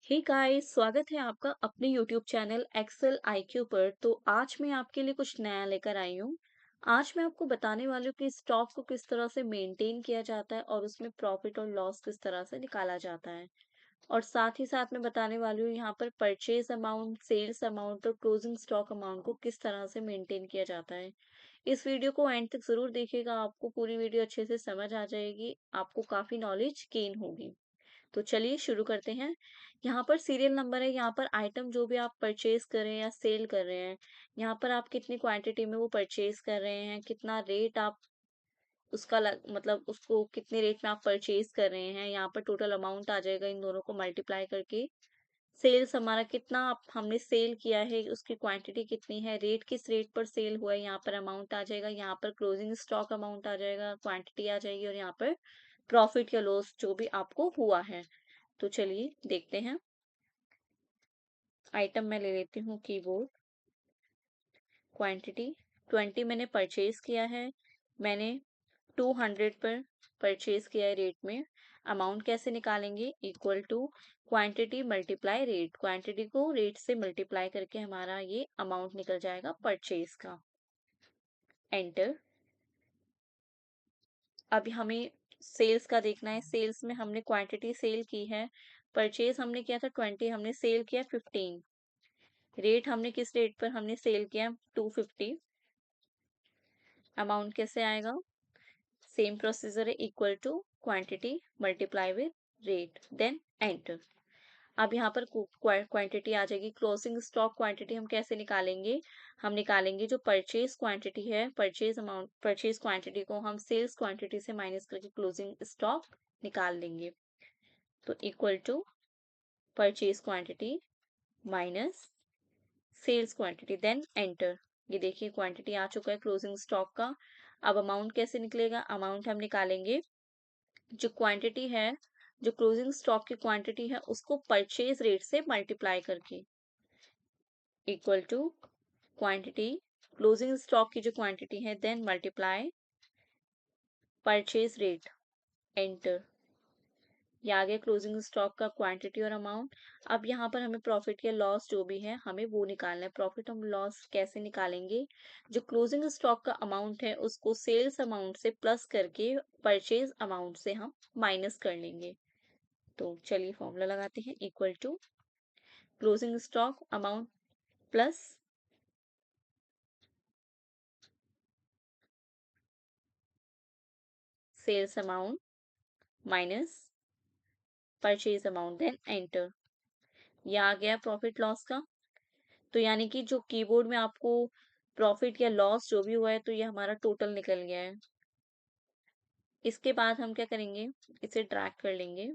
Hey guys, स्वागत है आपका अपने यूट्यूब चैनल एक्सेल आईक्यू पर। तो आज मैं आपके लिए कुछ नया लेकर आई हूँ। आज मैं आपको बताने वाली हूँ कि स्टॉक को किस तरह से मेंटेन किया जाता है और उसमें प्रॉफिट और लॉस किस तरह से निकाला जाता है। और साथ ही साथ मैं बताने वाली हूँ यहाँ पर परचेज अमाउंट, सेल्स अमाउंट और क्लोजिंग स्टॉक अमाउंट को किस तरह से मेंटेन किया जाता है। इस वीडियो को एंड तक जरूर देखिएगा, आपको पूरी वीडियो अच्छे से समझ आ जाएगी, आपको काफी नॉलेज गेन होगी। तो चलिए शुरू करते हैं। यहाँ पर सीरियल नंबर है, यहाँ पर आइटम जो भी आप परचेज कर रहे हैं या सेल कर रहे हैं, यहाँ पर आप कितनी क्वांटिटी में वो परचेज कर रहे हैं, कितना रेट आप उसका मतलब उसको कितने रेट में आप परचेज कर रहे हैं, यहाँ पर टोटल अमाउंट आ जाएगा इन दोनों को मल्टीप्लाई करके। सेल्स हमारा कितना हमने सेल किया है, उसकी क्वांटिटी कितनी है, रेट किस रेट पर सेल हुआ है, यहाँ पर अमाउंट आ जाएगा, यहाँ पर क्लोजिंग स्टॉक अमाउंट आ जाएगा, क्वांटिटी आ जाएगी और यहाँ पर प्रॉफिट या लॉस जो भी आपको हुआ है। तो चलिए देखते हैं। आइटम मैं ले लेती हूँ कीबोर्ड। क्वांटिटी 20 मैंने परचेज किया है। मैंने 200 पर परचेज किया है रेट में। अमाउंट कैसे निकालेंगे? Equal to quantity multiply rate. Quantity को रेट से मल्टीप्लाई करके हमारा ये अमाउंट निकल जाएगा परचेज का। एंटर। अभी हमें सेल्स का देखना है। सेल्स में हमने क्वांटिटी सेल की है, परचेज हमने किया था 20, हमने सेल किया 15। रेट हमने किस रेट पर हमने सेल किया? 250। अमाउंट कैसे आएगा? सेम प्रोसीजर है, equal to quantity multiply with rate, then enter. अब यहाँ पर क्वांटिटी आ जाएगी। क्लोजिंग स्टॉक क्वांटिटी हम कैसे निकालेंगे? हम निकालेंगे जो परचेज क्वांटिटी है, परचेज अमाउंट, परचेज क्वांटिटी को हम सेल्स क्वांटिटी से माइनस करके क्लोजिंग स्टॉक निकाल लेंगे। तो equal to purchase quantity minus sales quantity, then enter. ये देखिए क्वांटिटी आ चुका है क्लोजिंग स्टॉक का। अब अमाउंट कैसे निकलेगा? अमाउंट हम निकालेंगे जो क्वांटिटी है, जो क्लोजिंग स्टॉक की क्वांटिटी है उसको परचेज रेट से मल्टीप्लाई करके, equal to quantity closing stock की जो क्वांटिटी है, then multiply purchase rate, enter. ये आ गया क्लोजिंग स्टॉक का क्वांटिटी और अमाउंट। अब यहाँ पर हमें प्रॉफिट या लॉस जो भी है हमें वो निकालना है। प्रॉफिट और लॉस कैसे निकालेंगे? जो क्लोजिंग स्टॉक का अमाउंट है उसको सेल्स अमाउंट से प्लस करके परचेज अमाउंट से हम माइनस कर लेंगे। तो चलिए फॉर्मूला लगाते हैं। Equal to closing stock amount plus sales amount minus purchase amount, then enter. ये आ गया प्रॉफिट लॉस का। तो यानी कि जो कीबोर्ड में आपको प्रॉफिट या लॉस जो भी हुआ है, तो ये हमारा टोटल निकल गया है। इसके बाद हम क्या करेंगे? इसे ड्रैग कर लेंगे।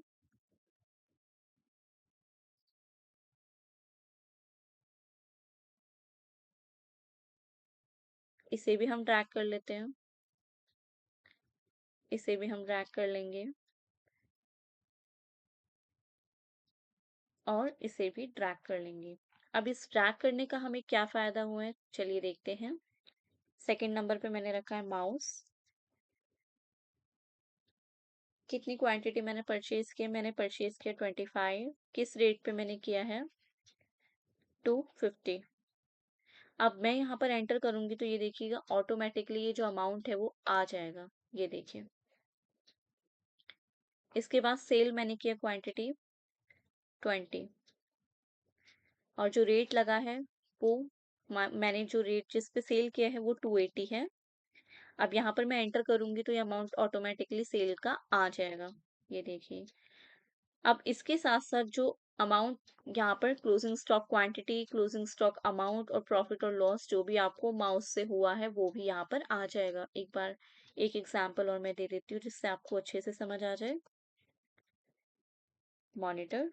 इसे भी हम ड्रैग कर लेते हैं। इसे भी हम ड्रैग कर लेंगे और इसे भी ड्रैग कर लेंगे। अब इस ड्रैग करने का हमें क्या फायदा हुआ है, चलिए देखते हैं। सेकंड नंबर पे मैंने रखा है माउस। कितनी क्वांटिटी मैंने परचेज किया? मैंने परचेज किया 25। किस रेट पे मैंने किया है? 250। अब मैं यहाँ पर एंटर करूंगी तो ये देखिएगा ऑटोमेटिकली ये जो अमाउंट है वो आ जाएगा। ये देखिए। इसके बाद सेल मैंने किया क्वांटिटी 20 और जो रेट लगा है वो मैंने जो रेट जिस पे सेल किया है वो 280 है। अब यहाँ पर मैं एंटर करूंगी तो ये अमाउंट ऑटोमेटिकली सेल का आ जाएगा। ये देखिए। अब इसके साथ साथ जो अमाउंट यहाँ पर closing stock quantity, closing stock amount और प्रॉफिट और लॉस जो भी आपको माउस से हुआ है वो भी यहाँ पर आ जाएगा। एक बार एक एग्जांपल और मैं दे देती हूँ जिससे आपको अच्छे से समझ आ जाए। मॉनिटर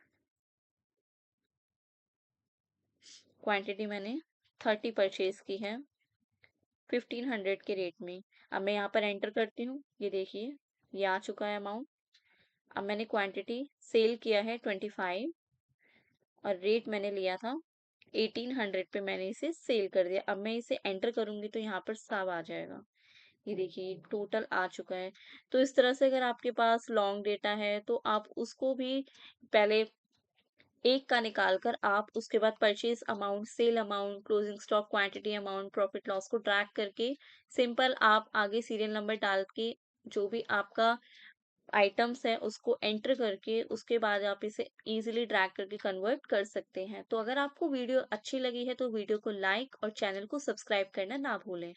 क्वांटिटी मैंने 30 परचेज की है 1500 के रेट में। अब मैं यहाँ पर एंटर करती हूँ। ये देखिए ये आ चुका है अमाउंट। अब मैंने क्वांटिटी सेल किया है 25 और रेट मैंने लिया था 1800 पे, मैंने इसे सेल कर दिया। अब मैं इसे एंटर करूंगी तो यहाँ पर सब आ जाएगा। ये देखिए टोटल आ चुका है। तो इस तरह से अगर आपके पास लॉन्ग डेटा है तो आप उसको भी पहले एक का निकाल कर आप उसके बाद purchase amount, sale amount, closing stock quantity amount, profit loss को ड्रैग करके सिंपल आप आगे सीरियल नंबर डाल के जो भी आपका आइटम्स है उसको एंटर करके उसके बाद आप इसे इजीली ड्रैग करके कन्वर्ट कर सकते हैं। तो अगर आपको वीडियो अच्छी लगी है तो वीडियो को लाइक और चैनल को सब्सक्राइब करना ना भूलें।